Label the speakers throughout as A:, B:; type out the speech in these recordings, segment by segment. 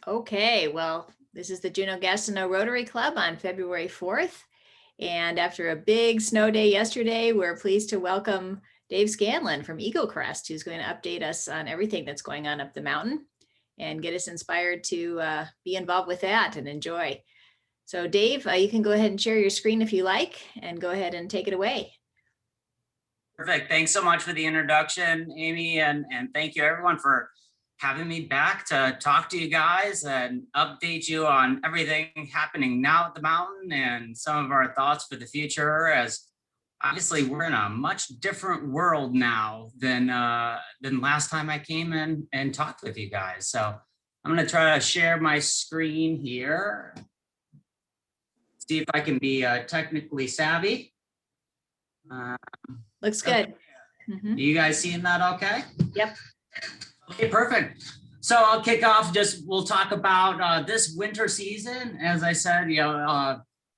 A: Okay, well, this is the Juneau Gastineau Rotary Club on February 4th. And after a big snow day yesterday, we're pleased to welcome Dave Scanlon from Eaglecrest, who's going to update us on everything that's going on up the mountain and get us inspired to be involved with that and enjoy. So Dave, you can go ahead and share your screen if you like, and go ahead and take it away.
B: Perfect. Thanks so much for the introduction, Amy, and thank you everyone for having me back to talk to you guys and update you on everything happening now at the mountain and some of our thoughts for the future, as obviously we're in a much different world now than last time I came in and talked with you guys. So I'm going to try to share my screen here, see if I can be technically savvy.
A: Looks good.
B: You guys seeing that okay?
A: Yep.
B: Okay, perfect. So I'll kick off, we'll talk about this winter season. As I said,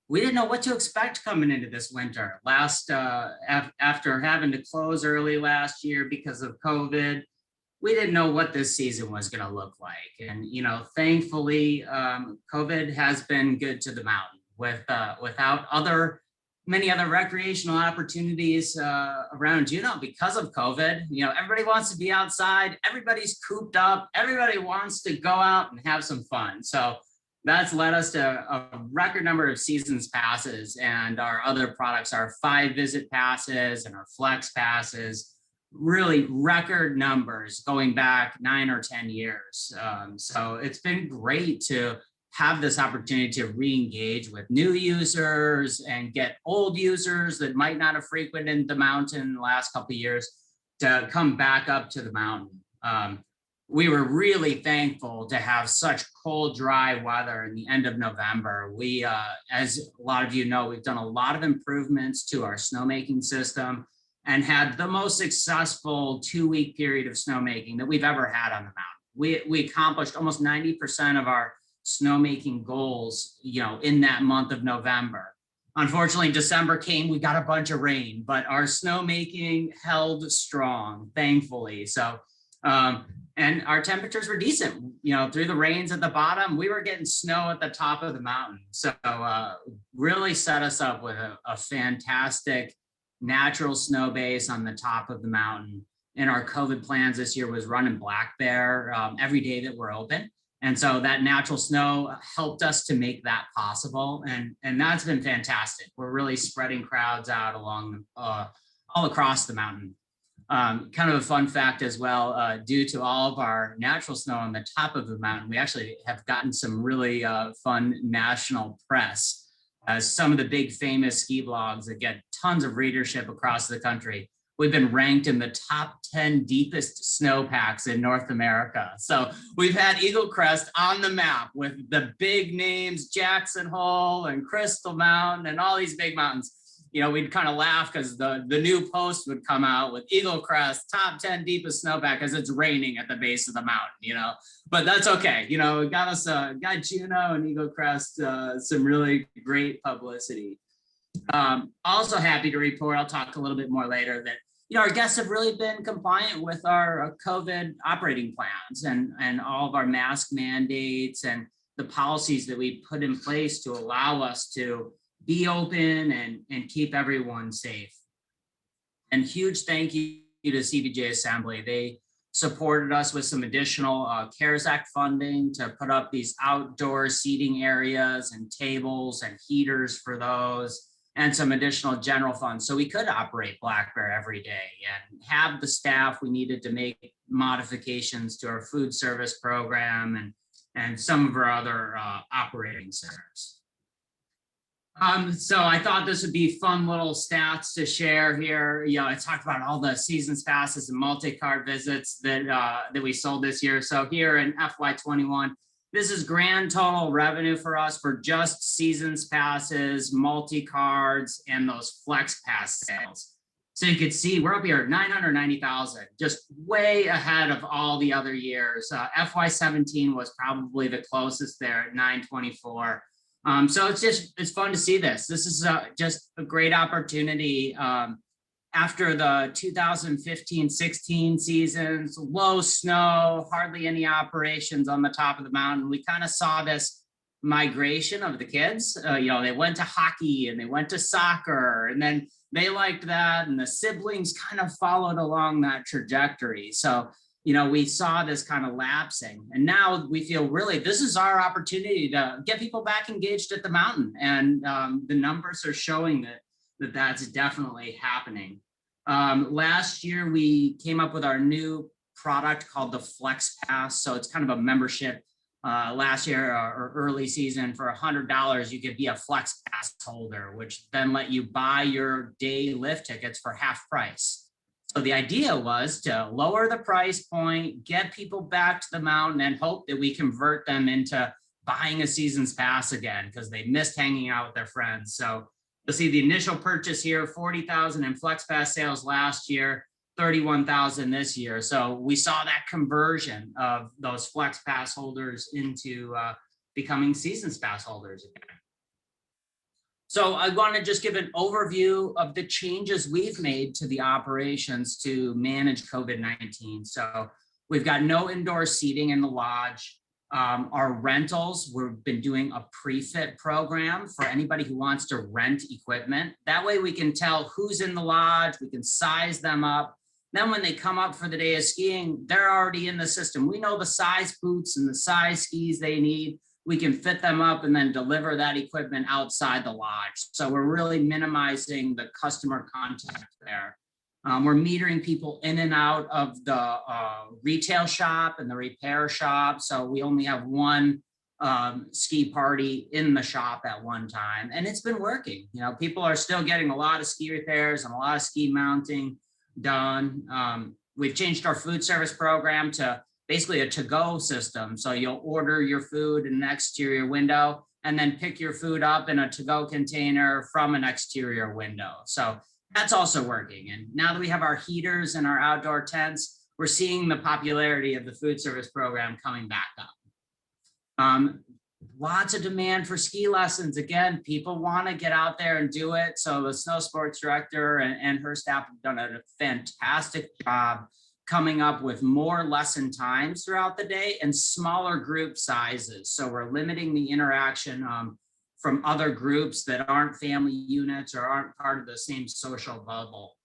B: we didn't know what to expect coming into this winter. After having to close early last year because of COVID, we didn't know what this season was going to look like. And, thankfully, COVID has been good to the mountain without many other recreational opportunities around Juneau because of COVID. Everybody wants to be outside. Everybody's cooped up. Everybody wants to go out and have some fun. So that's led us to a record number of seasons passes, and our other products, our 5-visit passes and our flex passes, really record numbers going back 9 or 10 years. So it's been great to have this opportunity to re-engage with new users and get old users that might not have frequented the mountain in the last couple of years to come back up to the mountain. We were really thankful to have such cold, dry weather in the end of November. We, as a lot of you know, we've done a lot of improvements to our snowmaking system and had the most successful 2-week period of snowmaking that we've ever had on the mountain. We accomplished almost 90% of our snowmaking goals, in that month of November. Unfortunately, December came, we got a bunch of rain, but our snowmaking held strong, thankfully. So, and our temperatures were decent, through the rains at the bottom, we were getting snow at the top of the mountain. So really set us up with a fantastic natural snow base on the top of the mountain. And our COVID plans this year was running black bear every day that we're open. And so that natural snow helped us to make that possible. And that's been fantastic. We're really spreading crowds out along all across the mountain. Kind of a fun fact as well, due to all of our natural snow on the top of the mountain, we actually have gotten some really fun national press. Some of the big famous ski blogs that get tons of readership across the country. We've been ranked in the top 10 deepest snowpacks in North America. So we've had Eaglecrest on the map with the big names, Jackson Hole and Crystal Mountain and all these big mountains. We'd kind of laugh because the new post would come out with Eaglecrest, top 10 deepest snowpack, because it's raining at the base of the mountain, but that's okay. It got Juneau and Eaglecrest some really great publicity. Also happy to report, I'll talk a little bit more later, that our guests have really been compliant with our COVID operating plans and all of our mask mandates and the policies that we put in place to allow us to be open and keep everyone safe. And huge thank you to CDJ Assembly. They supported us with some additional CARES Act funding to put up these outdoor seating areas and tables and heaters for those, and some additional general funds so we could operate Black Bear every day and have the staff we needed to make modifications to our food service program and some of our other operating centers. So I thought this would be fun little stats to share here. I talked about all the seasons passes and multi-card visits that we sold this year. So here in FY21, this is grand total revenue for us for just seasons passes, multi-cards, and those flex pass sales. So you could see we're up here at 990,000, just way ahead of all the other years. FY17 was probably the closest there at 924. So it's fun to see this. This is just a great opportunity after the 2015-16 seasons, low snow, hardly any operations on the top of the mountain, we kind of saw this migration of the kids. They went to hockey and they went to soccer, and then they liked that, and the siblings kind of followed along that trajectory. So, we saw this kind of lapsing, and now we feel really this is our opportunity to get people back engaged at the mountain, and the numbers are showing that's definitely happening. Last year, we came up with our new product called the Flex Pass. So it's kind of a membership. Last year or early season, for $100, you could be a Flex Pass holder, which then let you buy your day lift tickets for half price. So the idea was to lower the price point, get people back to the mountain, and hope that we convert them into buying a season's pass again because they missed hanging out with their friends. So you'll see the initial purchase here, 40,000 in Flex Pass sales last year, 31,000 this year. So we saw that conversion of those Flex Pass holders into becoming Seasons Pass holders again. So I want to just give an overview of the changes we've made to the operations to manage COVID-19. So we've got no indoor seating in the lodge. Our rentals, we've been doing a pre-fit program for anybody who wants to rent equipment. That way we can tell who's in the lodge, we can size them up. Then when they come up for the day of skiing, they're already in the system. We know the size boots and the size skis they need. We can fit them up and then deliver that equipment outside the lodge. So we're really minimizing the customer contact there. We're metering people in and out of the retail shop and the repair shop. So we only have one ski party in the shop at one time. And it's been working. People are still getting a lot of ski repairs and a lot of ski mounting done. We've changed our food service program to basically a to-go system. So you'll order your food in an exterior window and then pick your food up in a to-go container from an exterior window. So that's also working. And now that we have our heaters and our outdoor tents, we're seeing the popularity of the food service program coming back up. Lots of demand for ski lessons. Again, people want to get out there and do it. So the snow sports director and her staff have done a fantastic job coming up with more lesson times throughout the day and smaller group sizes. So we're limiting the interaction from other groups that aren't family units or aren't part of the same social bubble.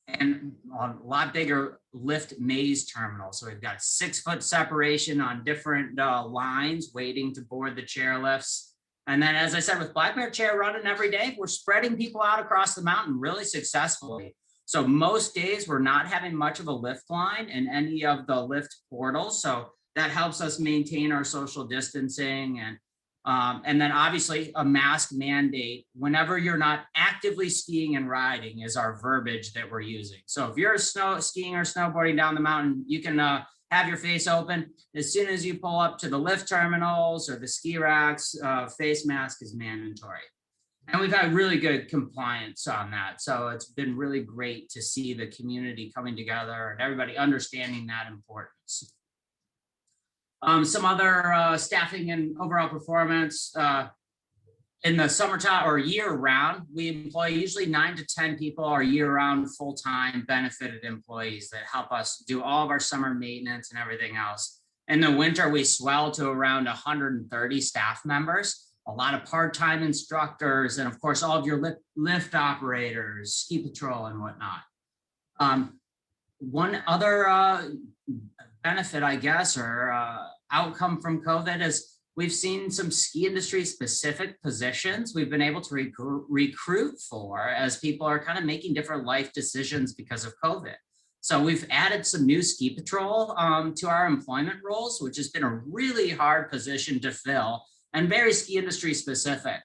B: And on a lot bigger lift maze terminals. So we've got 6-foot separation on different lines waiting to board the chairlifts. And then, as I said, with Black Bear Chair running every day, we're spreading people out across the mountain really successfully. So most days we're not having much of a lift line in any of the lift portals. So that helps us maintain our social distancing. And then obviously a mask mandate whenever you're not actively skiing and riding is our verbiage that we're using. So if you're skiing or snowboarding down the mountain, you can have your face open. As soon as you pull up to the lift terminals or the ski racks, face mask is mandatory. And we've had really good compliance on that. So it's been really great to see the community coming together and everybody understanding that importance. Some other staffing and overall performance in the summertime or year round, we employ usually 9 to 10 people are year round full-time benefited employees that help us do all of our summer maintenance and everything else. In the winter, we swell to around 130 staff members, a lot of part-time instructors, and of course, all of your lift operators, ski patrol and whatnot. One other benefit, I guess, or outcome from COVID is we've seen some ski industry specific positions we've been able to recruit for as people are kind of making different life decisions because of COVID. So we've added some new ski patrol to our employment roles, which has been a really hard position to fill and very ski industry specific.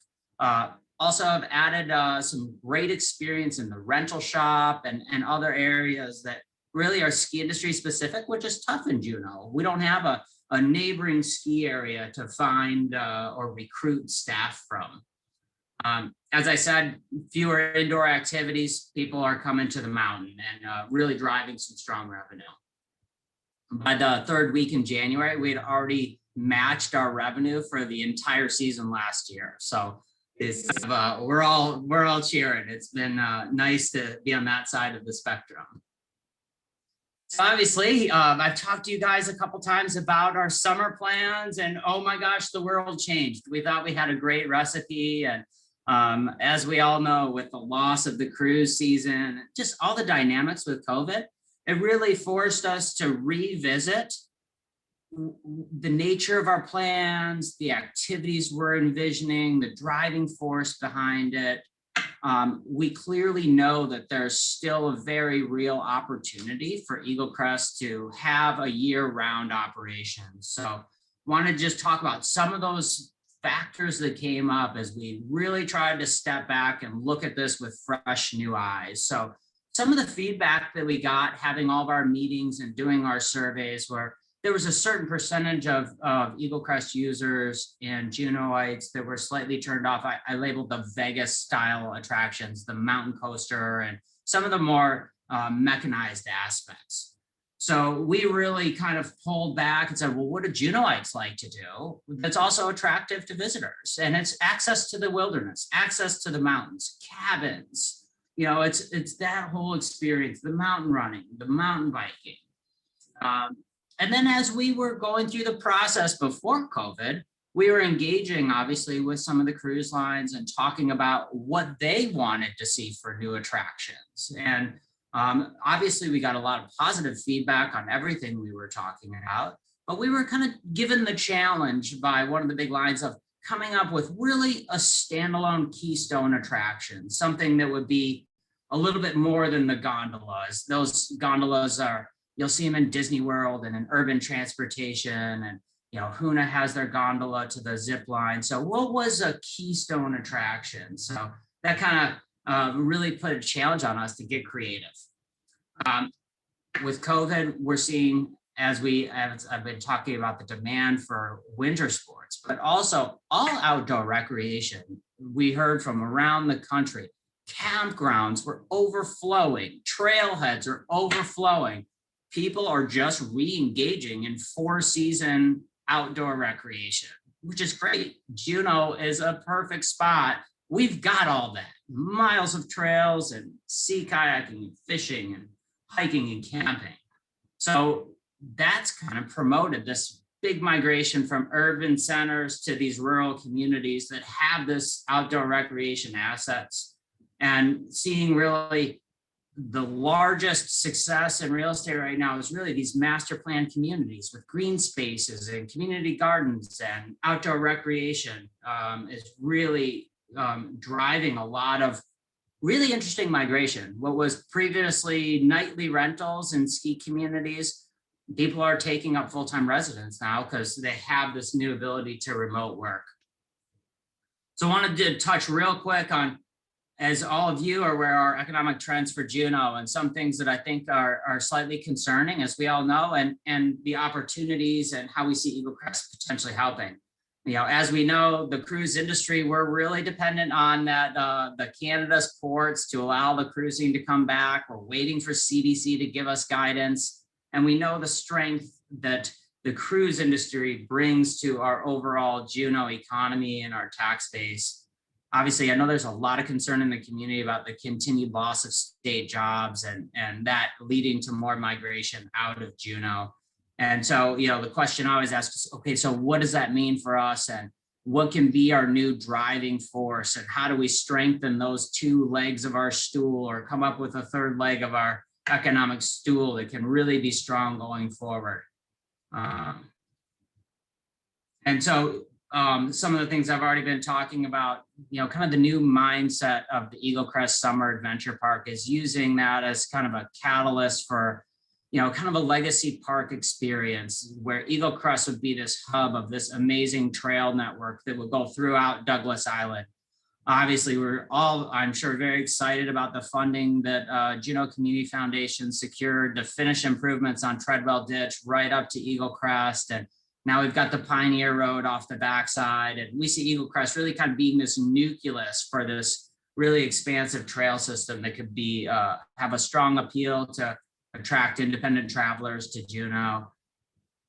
B: Also have added some great experience in the rental shop and other areas that really are ski industry specific, which is tough in Juneau. We don't have a neighboring ski area to find or recruit staff from. As I said, fewer indoor activities, people are coming to the mountain and really driving some strong revenue. By the third week in January, we had already matched our revenue for the entire season last year. So It's we're all cheering. It's been nice to be on that side of the spectrum. So obviously, I've talked to you guys a couple times about our summer plans, and oh my gosh, the world changed. We thought we had a great recipe, and as we all know, with the loss of the cruise season, just all the dynamics with COVID, it really forced us to revisit the nature of our plans, the activities we're envisioning, the driving force behind it. We clearly know that there's still a very real opportunity for Eaglecrest to have a year-round operation. So want to just talk about some of those factors that came up as we really tried to step back and look at this with fresh new eyes. So some of the feedback that we got having all of our meetings and doing our surveys were there was a certain percentage of Eaglecrest users and Juneauites that were slightly turned off. I labeled the Vegas style attractions, the mountain coaster, and some of the more mechanized aspects. So we really kind of pulled back and said, well, what do Juneauites like to do that's also attractive to visitors? And it's access to the wilderness, access to the mountains, cabins. You know, it's that whole experience, the mountain running, the mountain biking. And then as we were going through the process before COVID, we were engaging obviously with some of the cruise lines and talking about what they wanted to see for new attractions. And obviously we got a lot of positive feedback on everything we were talking about, but we were kind of given the challenge by one of the big lines of coming up with really a standalone keystone attraction, something that would be a little bit more than the gondolas. Those gondolas are, you'll see them in Disney World and in urban transportation, and you know, Huna has their gondola to the zip line. So what was a keystone attraction? So that kind of really put a challenge on us to get creative. With COVID, we're seeing, as I've been talking about the demand for winter sports, but also all outdoor recreation. We heard from around the country, campgrounds were overflowing, trailheads are overflowing. People are just re-engaging in 4-season outdoor recreation, which is great. Juneau is a perfect spot. We've got all that, miles of trails and sea kayaking and fishing and hiking and camping. So that's kind of promoted this big migration from urban centers to these rural communities that have this outdoor recreation assets, and seeing really the largest success in real estate right now is really these master plan communities with green spaces and community gardens and outdoor recreation is really driving a lot of really interesting migration. What was previously nightly rentals in ski communities, people are taking up full-time residence now because they have this new ability to remote work. So I wanted to touch real quick on, as all of you are aware, our economic trends for Juneau, and some things that I think are slightly concerning, as we all know, and the opportunities and how we see Eaglecrest potentially helping. You know, as we know, the cruise industry, we're really dependent on that the Canada's ports to allow the cruising to come back. We're waiting for CDC to give us guidance, and we know the strength that the cruise industry brings to our overall Juneau economy and our tax base. Obviously, I know there's a lot of concern in the community about the continued loss of state jobs and that leading to more migration out of Juneau. And so, you know, the question I always ask is, okay, so what does that mean for us? And what can be our new driving force? And how do we strengthen those two legs of our stool, or come up with a third leg of our economic stool that can really be strong going forward? And so some of the things I've already been talking about, you know, kind of the new mindset of the Eaglecrest Summer Adventure Park is using that as kind of a catalyst for, you know, kind of a legacy park experience where Eaglecrest would be this hub of this amazing trail network that would go throughout Douglas Island. Obviously, we're all, I'm sure, very excited about the funding that Juneau Community Foundation secured to finish improvements on Treadwell Ditch right up to Eaglecrest. And now we've got the Pioneer Road off the backside, and we see Eaglecrest really kind of being this nucleus for this really expansive trail system that could be have a strong appeal to attract independent travelers to Juneau.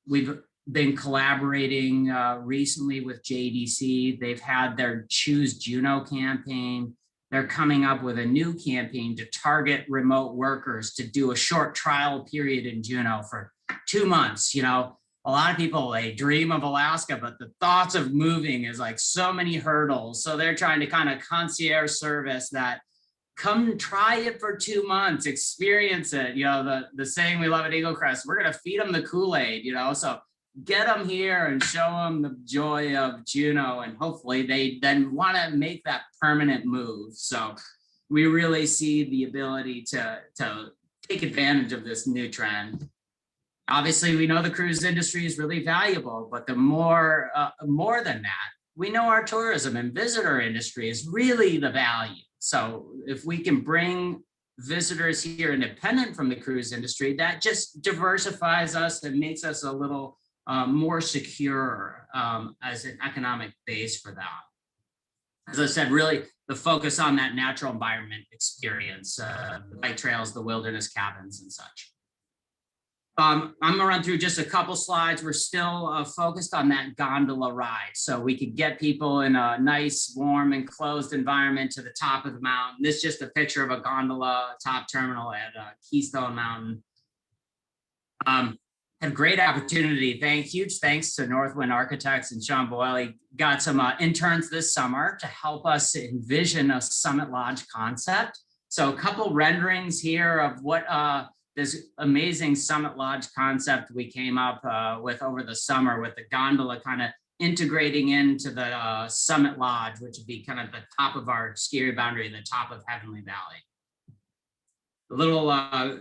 B: We've been collaborating recently with JDC. They've had their Choose Juneau campaign. They're coming up with a new campaign to target remote workers to do a short trial period in Juneau for 2 months. You know, a lot of people, they dream of Alaska, but the thoughts of moving is like so many hurdles. So they're trying to kind of concierge service that, come try it for 2 months, experience it. You know, the saying we love at Eaglecrest, we're going to feed them the Kool-Aid, you know, so get them here and show them the joy of Juneau, and hopefully they then want to make that permanent move. So we really see the ability to take advantage of this new trend. Obviously, we know the cruise industry is really valuable, but the more than that, we know our tourism and visitor industry is really the value. So if we can bring visitors here independent from the cruise industry, that just diversifies us and makes us a little more secure as an economic base for that. As I said, really the focus on that natural environment experience, the bike trails, the wilderness cabins and such. I'm gonna run through just a couple slides. We're still focused on that gondola ride. So we could get people in a nice, warm, enclosed environment to the top of the mountain. This is just a picture of a gondola top terminal at Keystone Mountain. Had great opportunity. Huge thanks to Northwind Architects and Sean Boyle. Got some interns this summer to help us envision a Summit Lodge concept. So a couple renderings here of what this amazing Summit Lodge concept we came up with over the summer, with the gondola kind of integrating into the Summit Lodge, which would be kind of the top of our ski area boundary, the top of Heavenly Valley. A little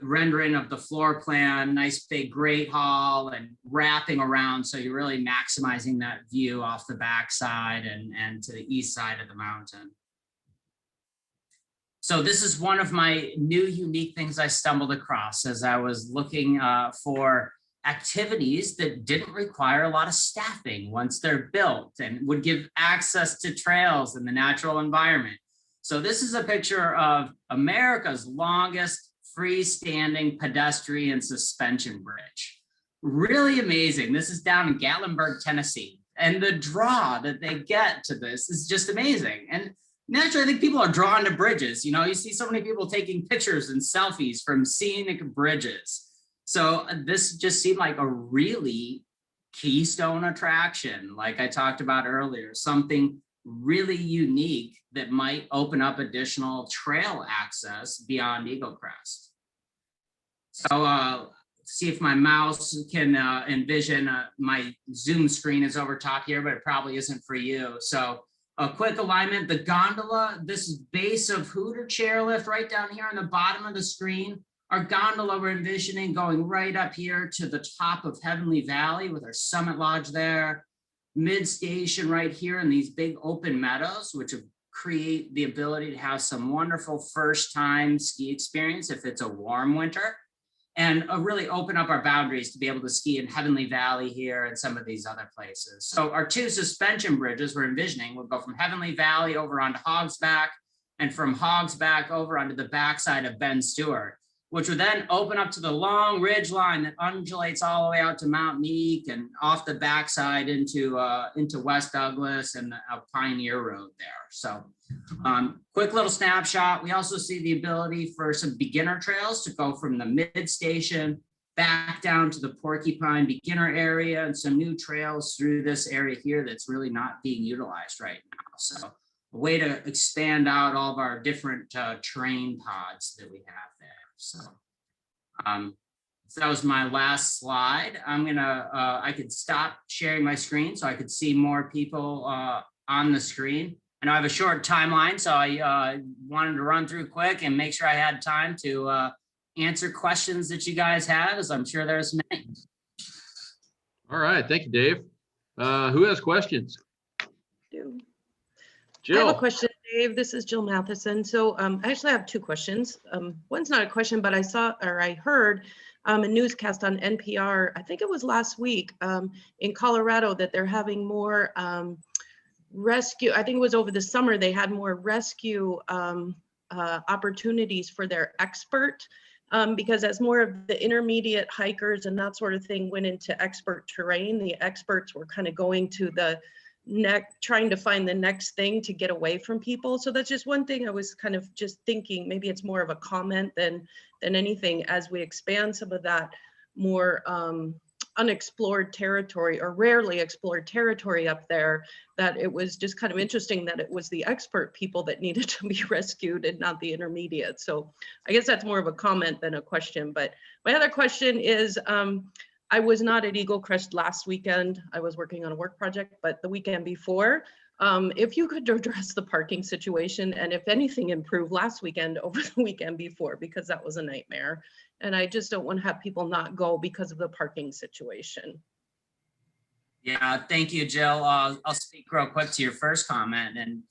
B: rendering of the floor plan, nice big great hall and wrapping around. So you're really maximizing that view off the backside and to the east side of the mountain. So this is one of my new unique things I stumbled across as I was looking for activities that didn't require a lot of staffing once they're built and would give access to trails in the natural environment. So this is a picture of America's longest freestanding pedestrian suspension bridge. Really amazing. This is down in Gatlinburg, Tennessee. And the draw that they get to this is just amazing. And naturally, I think people are drawn to bridges. You know, you see so many people taking pictures and selfies from scenic bridges. So this just seemed like a really keystone attraction, like I talked about earlier, something really unique that might open up additional trail access beyond Eaglecrest. So see if my mouse can envision my Zoom screen is over top here, but it probably isn't for you. So a quick alignment, the gondola, this base of Hooter chairlift right down here on the bottom of the screen. Our gondola we're envisioning going right up here to the top of Heavenly Valley with our Summit Lodge there. Mid station right here in these big open meadows, which would create the ability to have some wonderful first time ski experience if it's a warm winter, and really open up our boundaries to be able to ski in Heavenly Valley here and some of these other places. So our two suspension bridges we're envisioning will go from Heavenly Valley over onto Hogsback, and from Hogsback over onto the backside of Ben Stewart, which would then open up to the long ridge line that undulates all the way out to Mount Meek and off the backside into West Douglas and the Pioneer Road there. So quick little snapshot. We also see the ability for some beginner trails to go from the mid station back down to the Porcupine beginner area, and some new trails through this area here that's really not being utilized right now. So a way to expand out all of our different terrain pods that we have there. So, so that was my last slide. I'm gonna, I could stop sharing my screen so I could see more people on the screen. And I have a short timeline, so I wanted to run through quick and make sure I had time to answer questions that you guys have, as I'm sure there's many.
C: All right, thank you, Dave. Who has questions?
D: Jill.
C: Jill.
D: I have a question, Dave. This is Jill Matheson. So I actually have two questions. One's not a question, but I heard a newscast on NPR, I think it was last week, in Colorado, that they're having more rescue. I think it was over the summer, they had more rescue opportunities for their expert because as more of the intermediate hikers and that sort of thing went into expert terrain, the experts were kind of going to the trying to find the next thing to get away from people. So that's just one thing I was kind of just thinking, maybe it's more of a comment than anything, as we expand some of that more unexplored territory or rarely explored territory up there, that it was just kind of interesting that it was the expert people that needed to be rescued and not the intermediate. So I guess that's more of a comment than a question. But my other question is, I was not at Eaglecrest last weekend. I was working on a work project, but the weekend before, if you could address the parking situation and if anything improved last weekend over the weekend before, because that was a nightmare. And I just don't want to have people not go because of the parking situation.
B: Yeah, thank you, Jill. I'll speak real quick to your first comment. And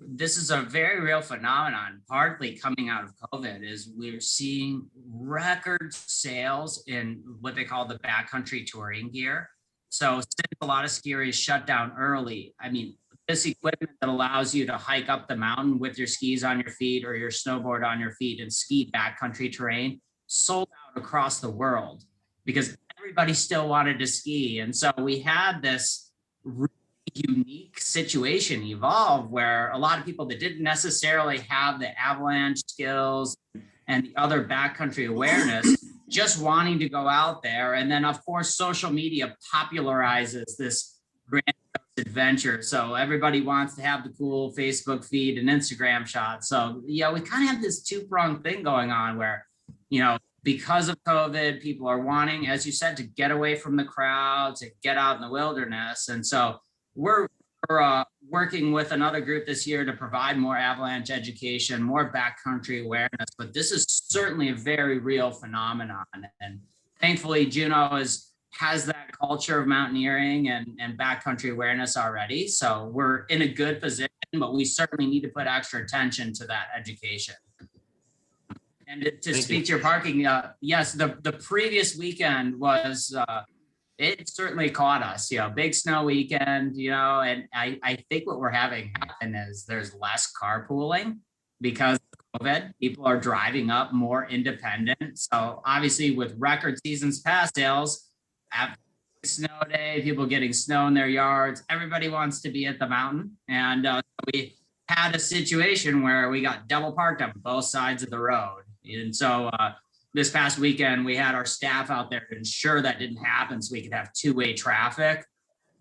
B: this is a very real phenomenon, partly coming out of COVID, is we're seeing record sales in what they call the backcountry touring gear. So since a lot of ski areas shut down early, I mean, this equipment that allows you to hike up the mountain with your skis on your feet or your snowboard on your feet and ski backcountry terrain sold out across the world because everybody still wanted to ski. And so we had this really unique situation evolve where a lot of people that didn't necessarily have the avalanche skills and the other backcountry awareness just wanting to go out there. And then of course, social media popularizes this grandiose adventure. So everybody wants to have the cool Facebook feed and Instagram shots. So yeah, we kind of have this two-pronged thing going on where, you know, because of COVID, people are wanting, as you said, to get away from the crowd, to get out in the wilderness. And so we're working with another group this year to provide more avalanche education, more backcountry awareness. But this is certainly a very real phenomenon. And thankfully, Juneau has that culture of mountaineering and backcountry awareness already. So we're in a good position, but we certainly need to put extra attention to that education. And to speak to your parking, yes, the previous weekend was, it certainly caught us, you know, big snow weekend, you know, and I think what we're having happen is there's less carpooling because of COVID. People are driving up more independent. So obviously with record seasons pass sales, after snow day, people getting snow in their yards, everybody wants to be at the mountain. And we had a situation where we got double parked on both sides of the road. And so this past weekend, we had our staff out there to ensure that didn't happen so we could have two-way traffic.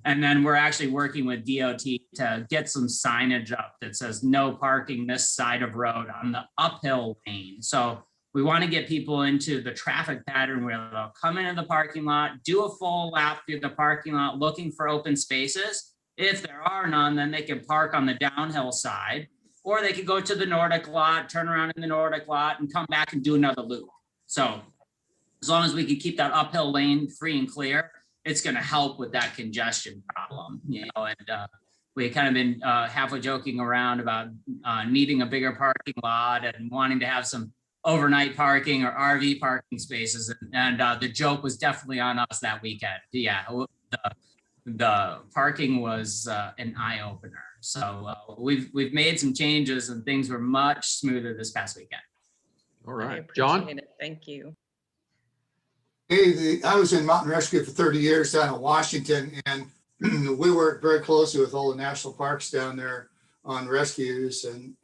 B: And then we're actually working with DOT to get some signage up that says no parking this side of road on the uphill lane. So we want to get people into the traffic pattern where they'll come into the parking lot, do a full lap through the parking lot looking for open spaces. If there are none, then they can park on the downhill side. Or they could go to the Nordic lot, turn around in the Nordic lot and come back and do another loop. So as long as we can keep that uphill lane free and clear, it's going to help with that congestion problem, you know, and we kind of been halfway joking around about needing a bigger parking lot and wanting to have some overnight parking or RV parking spaces. And the joke was definitely on us that weekend. Yeah, the parking was an eye opener. So we've made some changes and things were much smoother this past weekend.
C: All right,
D: I
C: John.
D: appreciate it. Thank you.
E: Hey, I was in mountain rescue for 30 years down in Washington, and we worked very closely with all the national parks down there on rescues. And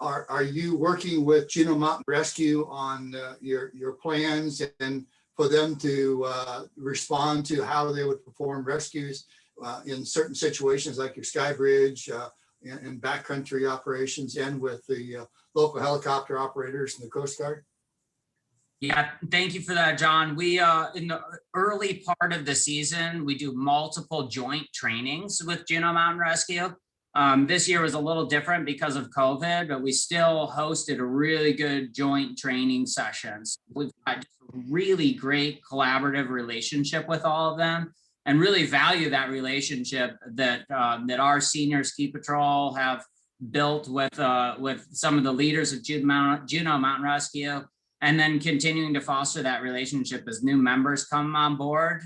E: are you working with Juneau Mountain Rescue on your plans and for them to respond to how they would perform rescues in certain situations like your Sky Bridge and backcountry operations and with the local helicopter operators and the Coast Guard?
B: Yeah, thank you for that, John. We, in the early part of the season, we do multiple joint trainings with Juneau Mountain Rescue. This year was a little different because of COVID, but we still hosted a really good joint training sessions. We've got just a really great collaborative relationship with all of them and really value that relationship that our senior ski patrol have built with some of the leaders of Juneau Mountain Rescue. And then continuing to foster that relationship as new members come on board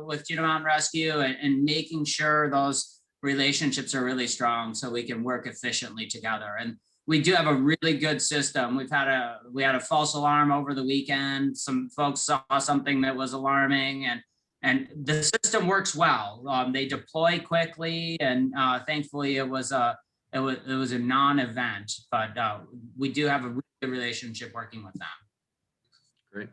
B: with Juneau Mountain Rescue and making sure those relationships are really strong so we can work efficiently together. And we do have a really good system. We had a false alarm over the weekend. Some folks saw something that was alarming, and the system works well. They deploy quickly, and thankfully it was a non-event, but we do have a really good relationship working with them.
C: Great.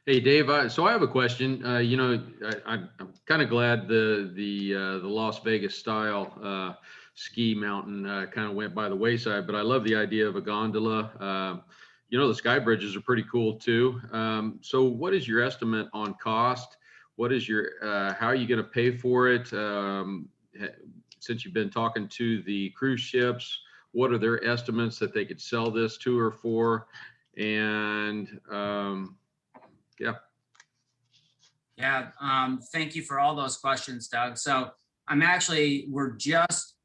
C: Hey, Dave, so I have a question. I'm kind of glad the Las Vegas style ski mountain kind of went by the wayside, but I love the idea of a gondola. The sky bridges are pretty cool too. So what is your estimate on cost? What is how are you going to pay for it? Since you've been talking to the cruise ships, what are their estimates that they could sell this tour for? And yeah.
B: Yeah, thank you for all those questions, Doug. So we're just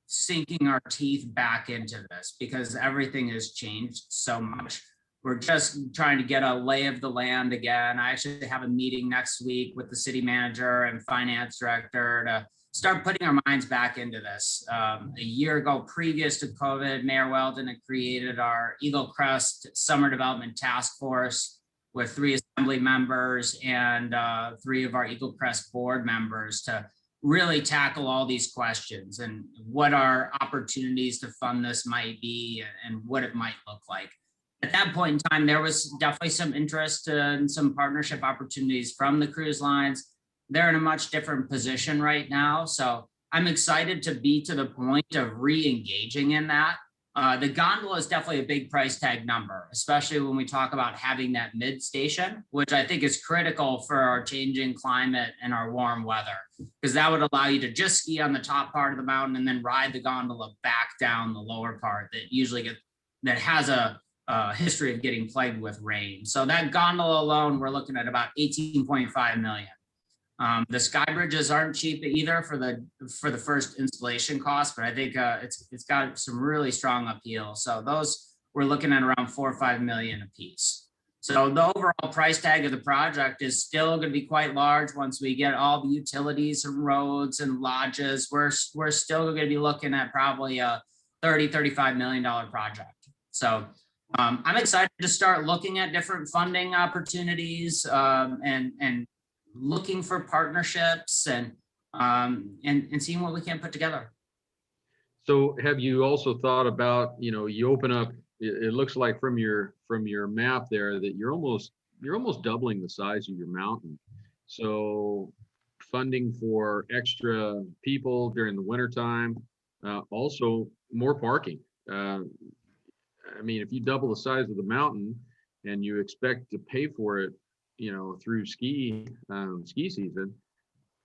B: sinking our teeth back into this because everything has changed so much. We're just trying to get a lay of the land again. I actually have a meeting next week with the city manager and finance director to start putting our minds back into this. A year ago, previous to COVID, Mayor Weldon had created our Eaglecrest Summer Development Task Force with 3 assembly members and 3 of our Eaglecrest board members to really tackle all these questions and what our opportunities to fund this might be and what it might look like. At that point in time, there was definitely some interest in some partnership opportunities from the cruise lines. They're in a much different position right now. So I'm excited to be to the point of re-engaging in that. The gondola is definitely a big price tag number, especially when we talk about having that mid station, which I think is critical for our changing climate and our warm weather, because that would allow you to just ski on the top part of the mountain and then ride the gondola back down the lower part that has a history of getting plagued with rain. So that gondola alone, we're looking at about 18.5 million. The sky bridges aren't cheap either for the first installation cost, but I think it's got some really strong appeal. So those we're looking at around 4 or 5 million a piece. So the overall price tag of the project is still going to be quite large once we get all the utilities and roads and lodges. We're still going to be looking at probably a $30-35 million project. So I'm excited to start looking at different funding opportunities and looking for partnerships and seeing what we can put together.
C: So have you also thought about, you open up, it looks like from your map there that you're almost doubling the size of your mountain. So funding for extra people during the wintertime, also more parking. If you double the size of the mountain and you expect to pay for it, through ski season,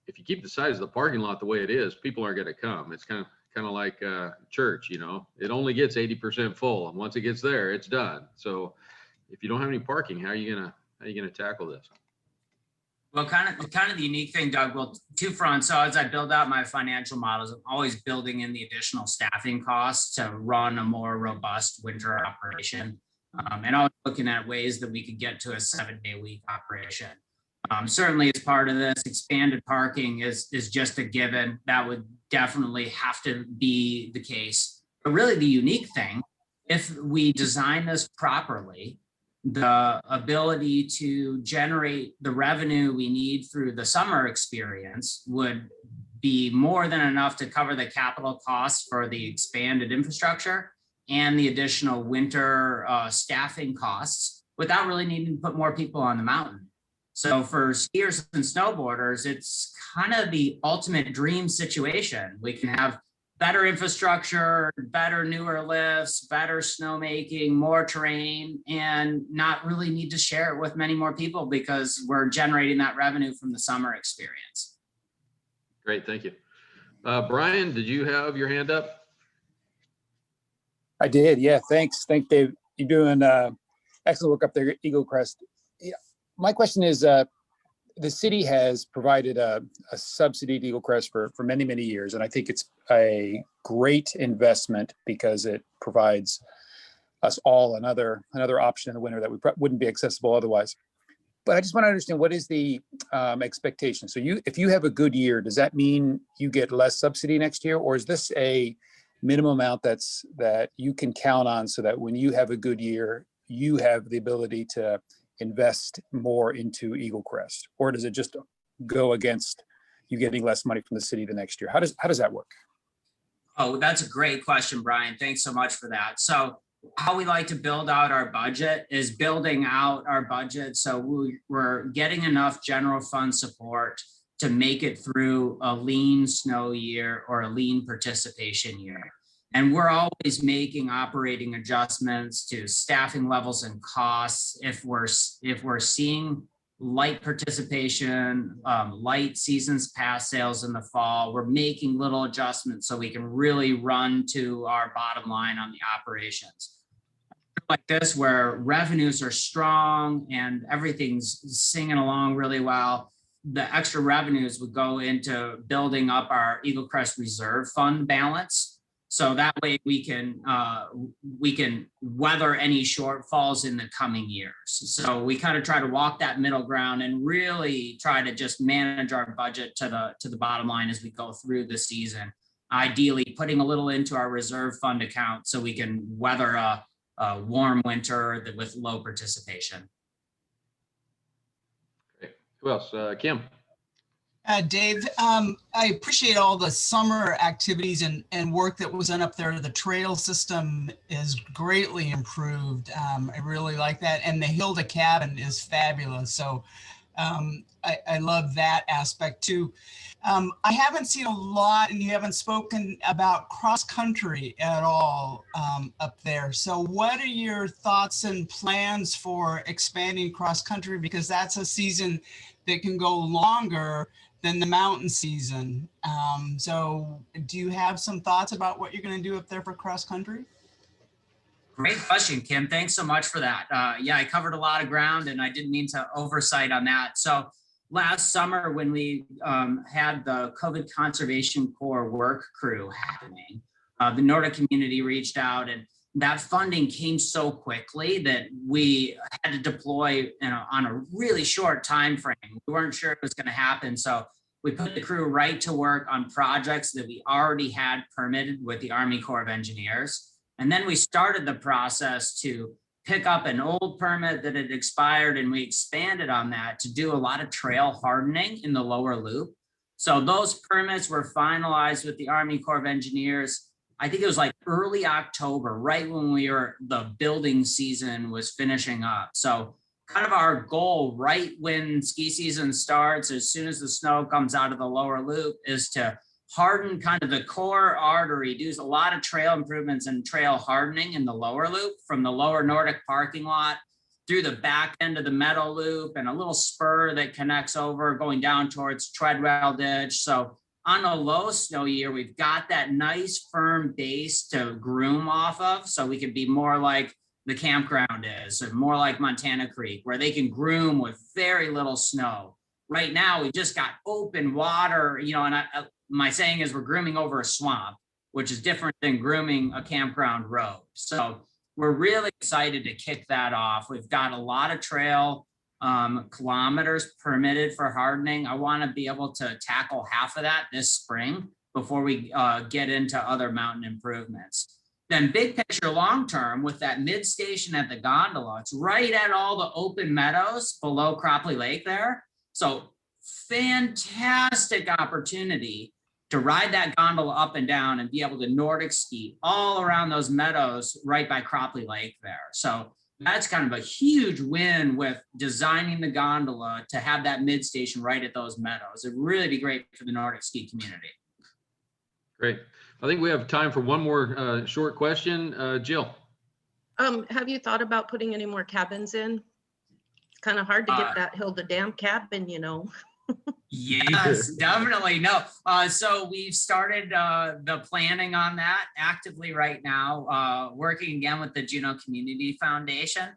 C: if you keep the size of the parking lot the way it is, people aren't going to come. It's kind of like church, it only gets 80% full, and once it gets there, it's done. So if you don't have any parking, how are you gonna tackle this?
B: Well, kind of the unique thing, Doug. Well, 2 fronts. So as I build out my financial models, I'm always building in the additional staffing costs to run a more robust winter operation. And I was looking at ways that we could get to a 7-day-a-week operation. Certainly as part of this, expanded parking is just a given. That would definitely have to be the case. But really the unique thing, if we design this properly, the ability to generate the revenue we need through the summer experience would be more than enough to cover the capital costs for the expanded infrastructure and the additional winter staffing costs without really needing to put more people on the mountain. So for skiers and snowboarders, it's kind of the ultimate dream situation. We can have better infrastructure, better newer lifts, better snowmaking, more terrain, and not really need to share it with many more people because we're generating that revenue from the summer experience.
C: Great, thank you. Brian, did you have your hand up?
F: I did, yeah, thanks. Thanks, Dave. You're doing excellent work up there at Eaglecrest. Yeah, my question is, the city has provided a subsidy to Eaglecrest for many, many years, and I think it's a great investment because it provides us all another option in the winter that wouldn't be accessible otherwise. But I just want to understand, what is the expectation? So if you have a good year, does that mean you get less subsidy next year, or is this a minimum amount that you can count on so that when you have a good year, you have the ability to invest more into Eaglecrest? Or does it just go against you getting less money from the city the next year? How does that work?
B: Oh, that's a great question, Brian. Thanks so much for that. So how we like to build out our budget is building out our budget. So we're getting enough general fund support to make it through a lean snow year or a lean participation year. And we're always making operating adjustments to staffing levels and costs. If we're seeing light participation, light seasons pass sales in the fall, we're making little adjustments so we can really run to our bottom line on the operations. Like this, where revenues are strong and everything's singing along really well, the extra revenues would go into building up our Eaglecrest reserve fund balance. So that way we can weather any shortfalls in the coming years. So we kind of try to walk that middle ground and really try to just manage our budget to the bottom line as we go through the season. Ideally, putting a little into our reserve fund account so we can weather a warm winter with low participation.
C: Okay. Who else? Kim.
G: Dave, I appreciate all the summer activities and work that was done up there. The trail system is greatly improved. I really like that. And the Hilda cabin is fabulous. So I love that aspect too. I haven't seen a lot, and you haven't spoken about cross country at all up there. So what are your thoughts and plans for expanding cross country? Because that's a season that can go longer than the mountain season. So do you have some thoughts about what you're going to do up there for cross country?
B: Great question, Kim. Thanks so much for that. Yeah, I covered a lot of ground and I didn't mean to oversight on that. So last summer when we had the COVID Conservation Corps work crew happening, the Nordic community reached out, and that funding came so quickly that we had to deploy on a really short time frame. We weren't sure it was going to happen. So we put the crew right to work on projects that we already had permitted with the Army Corps of Engineers. And then we started the process to pick up an old permit that had expired, and we expanded on that to do a lot of trail hardening in the lower loop. So those permits were finalized with the Army Corps of Engineers. I think it was like early October, right when the building season was finishing up. So kind of our goal right when ski season starts, as soon as the snow comes out of the lower loop, is to harden kind of the core artery, do a lot of trail improvements and trail hardening in the lower loop from the lower Nordic parking lot through the back end of the meadow loop and a little spur that connects over going down towards Treadwell Ditch. So on a low snow year, we've got that nice firm base to groom off of, so we can be more like the campground is, or more like Montana Creek, where they can groom with very little snow. Right now, we just got open water, and my saying is we're grooming over a swamp, which is different than grooming a campground road. So we're really excited to kick that off. We've got a lot of trail kilometers permitted for hardening. I want to be able to tackle half of that this spring before we get into other mountain improvements. Then big picture long-term, with that mid-station at the gondola, it's right at all the open meadows below Cropley Lake there. So fantastic opportunity to ride that gondola up and down and be able to Nordic ski all around those meadows right by Cropley Lake there. So that's kind of a huge win with designing the gondola to have that mid-station right at those meadows. It'd really be great for the Nordic ski community.
C: Great. I think we have time for one more short question. Jill.
D: Have you thought about putting any more cabins in? It's kind of hard to get that Hilda Dam cabin,
B: Yes, definitely. No. So we've started the planning on that actively right now, working again with the Juneau Community Foundation.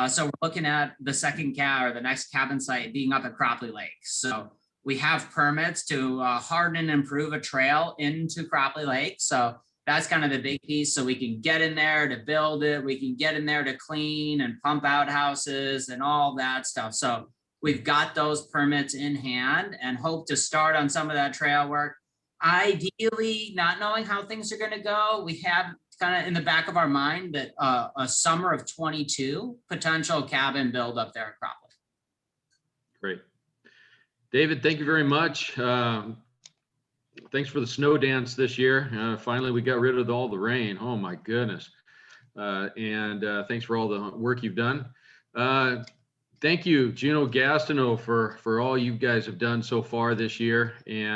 B: So we're looking at the the next cabin site being up at Cropley Lake. So we have permits to harden and improve a trail into Cropley Lake. So that's kind of the big piece. So we can get in there to build it. We can get in there to clean and pump out houses and all that stuff. So we've got those permits in hand and hope to start on some of that trail work Ideally, not knowing how things are going to go, we have kind of in the back of our mind that a summer of 22 potential cabin build up there at Cropland.
C: Great. David, thank you very much. Thanks for the snow dance this year. Finally, we got rid of all the rain. Oh my goodness. And thanks for all the work you've done. Thank you, Gino Gastineau, for all you guys have done so far this year. And